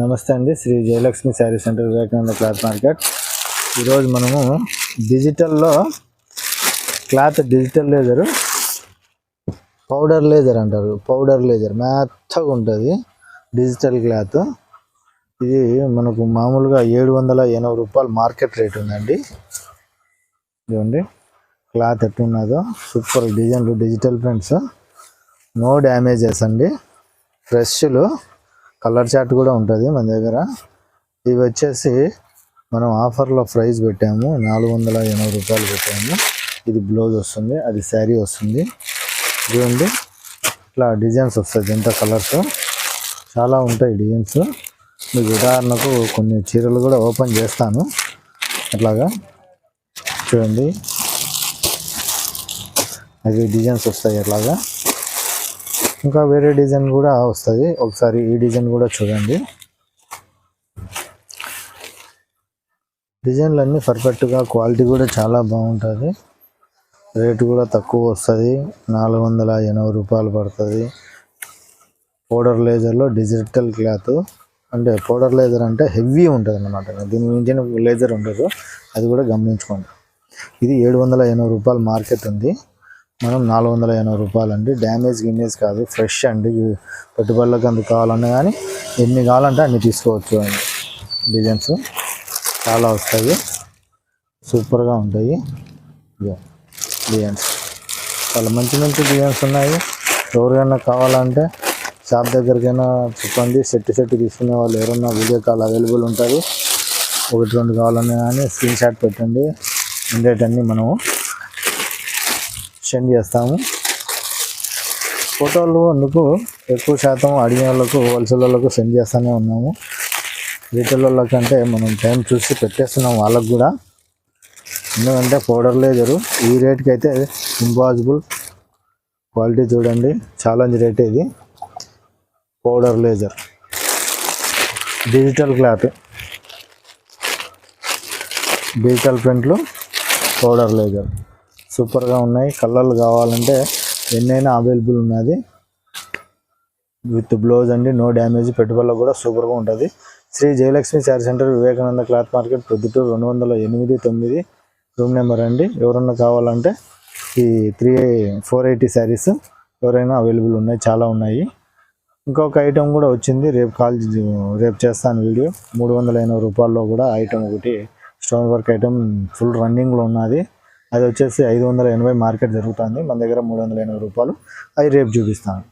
నమస్తే అండి. Shri Jayalakshmi sari centre, Vivekananda cloth market. ఈరోజు మనము డిజిటల్లో cloth, digital laser, powder laser అంటారు. పౌడర్ లేజర్ మెత్తగా ఉంటుంది డిజిటల్ క్లాత్. ఇది మనకు మామూలుగా 780 రూపాయలు మార్కెట్ రేట్ ఉందండి. ఇదిగోండి క్లాత్ ఎట్టున్నదో, సూపర్ డిజైన్లు, డిజిటల్ ప్రింట్స్, నో డ్యామేజెస్ అండి. ఫ్రెష్లు, కలర్ చార్ట్ కూడా ఉంటుంది మన దగ్గర. ఇవి వచ్చేసి మనం ఆఫర్లో ప్రైస్ పెట్టాము, 480 రూపాయలు పెట్టాము. ఇది బ్లౌజ్ వస్తుంది, అది శారీ వస్తుంది. చూడండి ఇట్లా డిజైన్స్ వస్తుంది, ఎంత కలర్స్ చాలా ఉంటాయి డిజైన్స్. మీకు ఉదాహరణకు కొన్ని చీరలు కూడా ఓపెన్ చేస్తాను. అట్లాగా చూడండి, అవి డిజైన్స్ వస్తాయి. అట్లాగా ఇంకా వేరే డిజైన్ కూడా వస్తుంది. ఒకసారి ఈ డిజైన్ కూడా చూడండి. డిజైన్లు అన్నీ పర్ఫెక్ట్గా, క్వాలిటీ కూడా చాలా బాగుంటుంది. రేటు కూడా తక్కువ వస్తుంది, 480 రూపాయలు పడుతుంది. పౌడర్ లేజర్లో డిజిటల్ క్లాత్ అంటే, పౌడర్ లేజర్ అంటే హెవీ ఉంటుంది అన్నమాట. దీని మించిన లేజర్ ఉండదు, అది కూడా గమనించుకోండి. ఇది 780 రూపాయలు మార్కెట్ ఉంది, మనం 480 రూపాయలు అండి. డ్యామేజ్ గిమేజ్ కాదు, ఫ్రెష్ అండి. పెట్టుబడులకు అందుకు కావాలన్నా కానీ ఎన్ని కావాలంటే అన్ని తీసుకోవచ్చు అండి. డిజైన్స్ చాలా వస్తాయి, సూపర్గా ఉంటాయి డిజైన్స్. చాలా మంచి మంచి డిజైన్స్ ఉన్నాయి. ఎవరికైనా కావాలంటే షాప్ దగ్గరికైనా చెప్పండి. సెట్ తీసుకునే వాళ్ళు ఎవరన్నా వీడియో కాల్ అవైలబుల్ ఉంటుంది. 1-2 కావాలన్నా కానీ స్క్రీన్ షాట్ పెట్టండి. ఉండేటన్నీ మనము సెండ్ చేస్తాము. ఫోటోలు అందుకు ఎక్కువ శాతం అడిగిన వాళ్ళకు, హోల్సేల్ వాళ్ళకు సెండ్ చేస్తూనే ఉన్నాము. రీటైల్ వాళ్ళకంటే మనం టైం చూసి పెట్టేస్తున్నాం వాళ్ళకు కూడా. ఎందుకంటే పౌడర్ లేజరు ఈ రేట్కి అయితే ఇంపాసిబుల్. క్వాలిటీ చూడండి, ఛాలెంజ్ రేట్ ఇది. Powder laser digital cloth, digital ప్రింట్లు, పౌడర్ లేజర్ సూపర్గా ఉన్నాయి. కలర్లు కావాలంటే ఎన్నైనా అవైలబుల్ ఉన్నది. విత్ బ్లౌజ్ అండి, నో డ్యామేజ్. పెట్టుబడులకు కూడా సూపర్గా ఉంటుంది. Shri Jayalakshmi sari centre, Vivekananda cloth market, Proddatur 208-9 room number అండి. ఎవరన్నా కావాలంటే ఈ 480 శారీస్ ఎవరైనా అవైలబుల్ ఉన్నాయి, చాలా ఉన్నాయి. ఇంకొక ఐటెం కూడా వచ్చింది, రేపు చేస్తాను వీడియో. 380 రూపాయల్లో కూడా ఐటెం ఒకటి స్టోన్ వర్క్ ఐటెం ఫుల్ రన్నింగ్లో ఉన్నది. అది వచ్చేసి 580 మార్కెట్ జరుగుతుంది, మన దగ్గర 380 రూపాయలు. అది రేపు చూపిస్తాను.